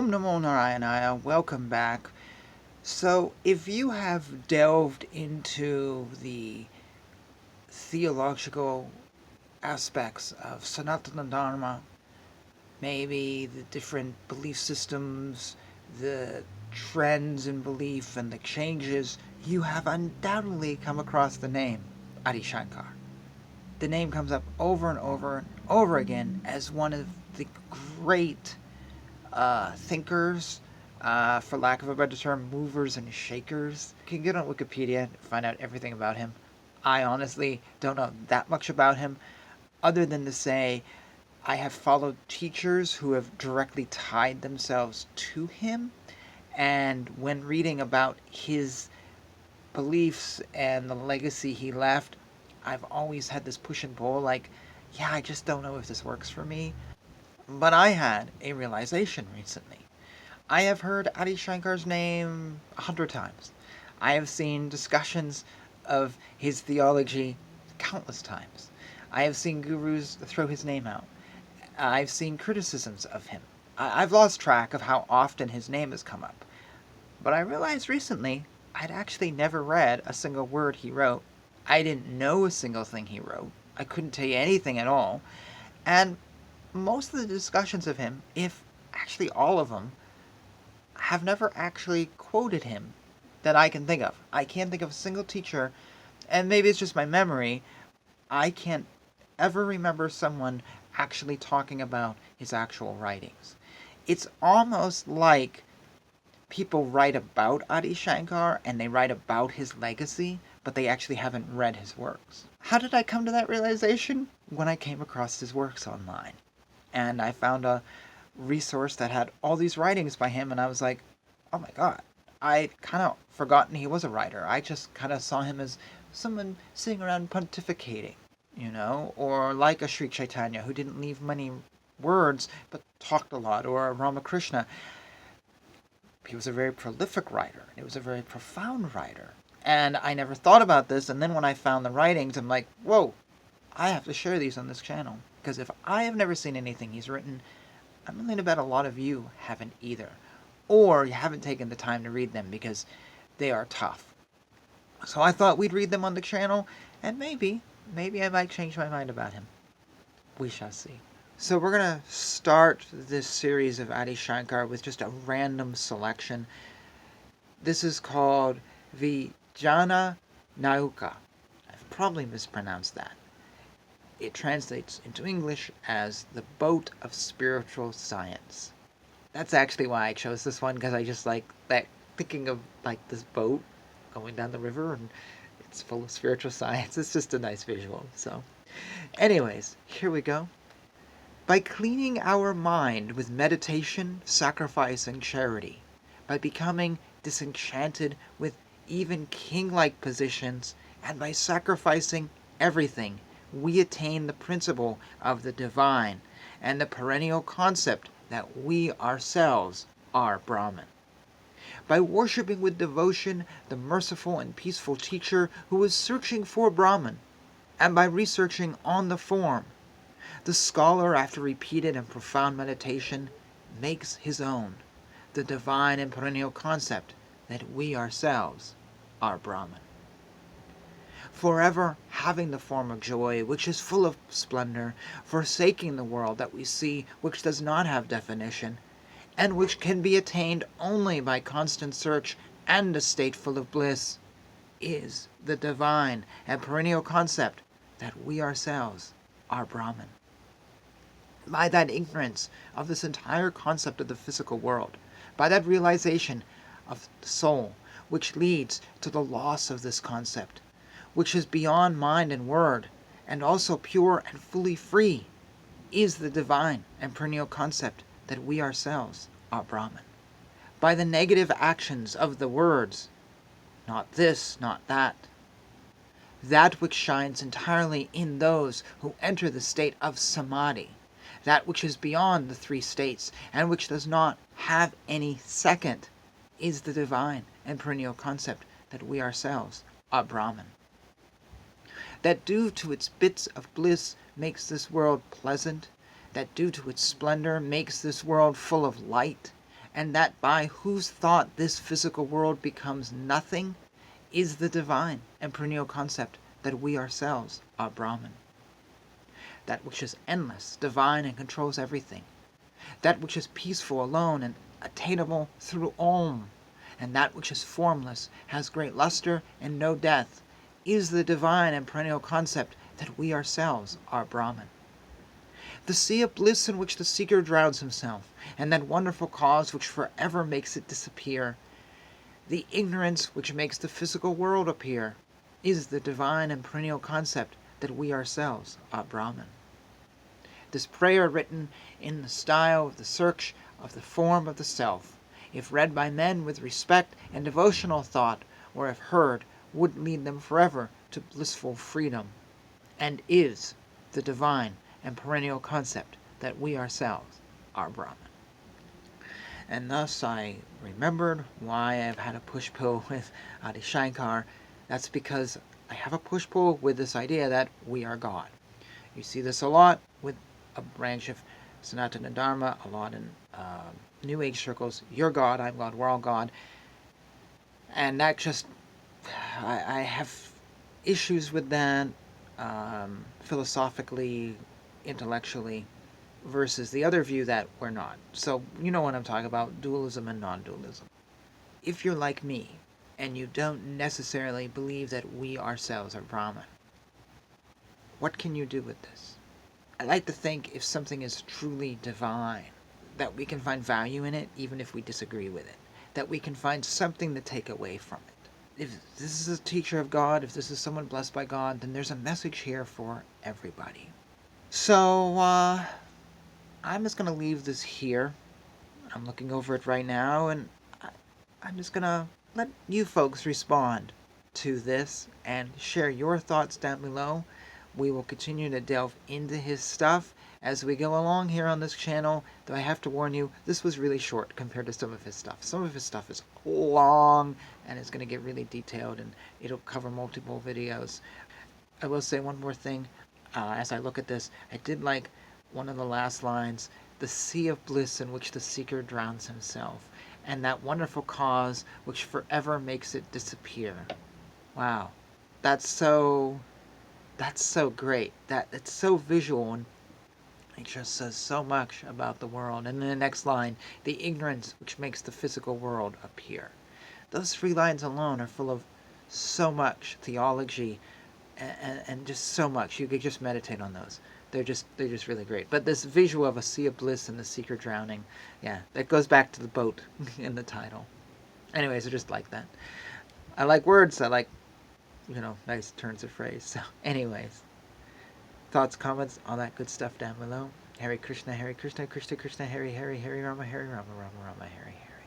Om Namo Narayanaya, welcome back. So, if you have delved into the theological aspects of Sanatana Dharma, maybe the different belief systems, the trends in belief, and the changes, you have undoubtedly come across the name Adi Shankar. The name comes up over and over and over again as one of the great thinkers, for lack of a better term, movers and shakers. You can get on Wikipedia and find out everything about him. I honestly don't know that much about him, other than to say I have followed teachers who have directly tied themselves to him, and when reading about his beliefs and the legacy he left, I've always had this push and pull like, yeah, I just don't know if this works for me. But I had a realization recently. I have heard Adi Shankar's name 100 times. I have seen discussions of his theology countless times. I have seen gurus throw his name out. I've seen criticisms of him. I've lost track of how often his name has come up. But I realized recently I'd actually never read a single word he wrote. I didn't know a single thing he wrote. I couldn't tell you anything at all. And most of the discussions of him, if actually all of them, have never actually quoted him that I can think of. I can't think of a single teacher, and maybe it's just my memory, I can't ever remember someone actually talking about his actual writings. It's almost like people write about Adi Shankar and they write about his legacy, but they actually haven't read his works. How did I come to that realization? When I came across his works online. And I found a resource that had all these writings by him, and I was like, oh my god, I kind of forgotten he was a writer. I just kind of saw him as someone sitting around pontificating, or like a Sri Chaitanya who didn't leave many words but talked a lot, or a Ramakrishna. He was a very prolific writer. He was a very profound writer. And I never thought about this, and then when I found the writings, I'm like, whoa, I have to share these on this channel. Because if I have never seen anything he's written, I'm willing to bet a lot of you haven't either. Or you haven't taken the time to read them because they are tough. So I thought we'd read them on the channel, and maybe I might change my mind about him. We shall see. So we're going to start this series of Adi Shankar with just a random selection. This is called Vignana Nauka. I've probably mispronounced that. It translates into English as the boat of spiritual science. That's actually why I chose this one, because I just like that, thinking of like this boat going down the river and it's full of spiritual science. It's just a nice visual. So anyways, here we go. By cleaning our mind with meditation, sacrifice, and charity, by becoming disenchanted with even king-like positions, and by sacrificing everything, we attain the principle of the divine and the perennial concept that we ourselves are Brahman. By worshipping with devotion the merciful and peaceful teacher who is searching for Brahman, and by researching on the form, the scholar, after repeated and profound meditation, makes his own the divine and perennial concept that we ourselves are Brahman. Forever having the form of joy, which is full of splendor, forsaking the world that we see, which does not have definition, and which can be attained only by constant search and a state full of bliss, is the divine and perennial concept that we ourselves are Brahman. By that ignorance of this entire concept of the physical world, by that realization of the soul, which leads to the loss of this concept, which is beyond mind and word, and also pure and fully free, is the divine and perennial concept that we ourselves are Brahman. By the negative actions of the words, not this, not that, that which shines entirely in those who enter the state of samadhi, that which is beyond the three states, and which does not have any second, is the divine and perennial concept that we ourselves are Brahman. That due to its bits of bliss makes this world pleasant, that due to its splendor makes this world full of light, and that by whose thought this physical world becomes nothing is the divine and perennial concept that we ourselves are Brahman. That which is endless, divine, and controls everything. That which is peaceful alone and attainable through Om. And that which is formless, has great luster and no death, is the divine and perennial concept that we ourselves are Brahman. The sea of bliss in which the seeker drowns himself, and that wonderful cause which forever makes it disappear, the ignorance which makes the physical world appear, is the divine and perennial concept that we ourselves are Brahman. This prayer, written in the style of the search of the form of the self, if read by men with respect and devotional thought, or if heard, would lead them forever to blissful freedom, and is the divine and perennial concept that we ourselves are Brahman. And thus I remembered why I've had a push-pull with Adi Shankar. That's because I have a push-pull with this idea that we are God. You see this a lot with a branch of Sanatana Dharma, a lot in New Age circles. You're God, I'm God, we're all God. And that just, I have issues with that philosophically, intellectually, versus the other view that we're not. So you know what I'm talking about, dualism and non-dualism. If you're like me, and you don't necessarily believe that we ourselves are Brahman, what can you do with this? I like to think if something is truly divine, that we can find value in it even if we disagree with it. That we can find something to take away from it. If this is a teacher of God, if this is someone blessed by God, then there's a message here for everybody. So, I'm just going to leave this here. I'm looking over it right now, and I'm just going to let you folks respond to this and share your thoughts down below. We will continue to delve into his stuff as we go along here on this channel, though I have to warn you, this was really short compared to some of his stuff. Some of his stuff is long, and it's going to get really detailed, and it'll cover multiple videos. I will say one more thing. As I look at this, I did like one of the last lines, the sea of bliss in which the seeker drowns himself, and that wonderful cause which forever makes it disappear. Wow, that's so great. It's so visual, and it just says so much about the world. And then the next line, the ignorance which makes the physical world appear. Those 3 lines alone are full of so much theology and just so much. You could just meditate on those. They're just really great. But this visual of a sea of bliss and the seeker drowning, yeah, that goes back to the boat in the title. Anyways, I just like that. I like words. I like, nice turns of phrase. So anyways, thoughts, comments, all that good stuff down below. Hare Krishna, Krishna Krishna, Hare Hare, Hare Rama, Rama Rama, Hare Hare.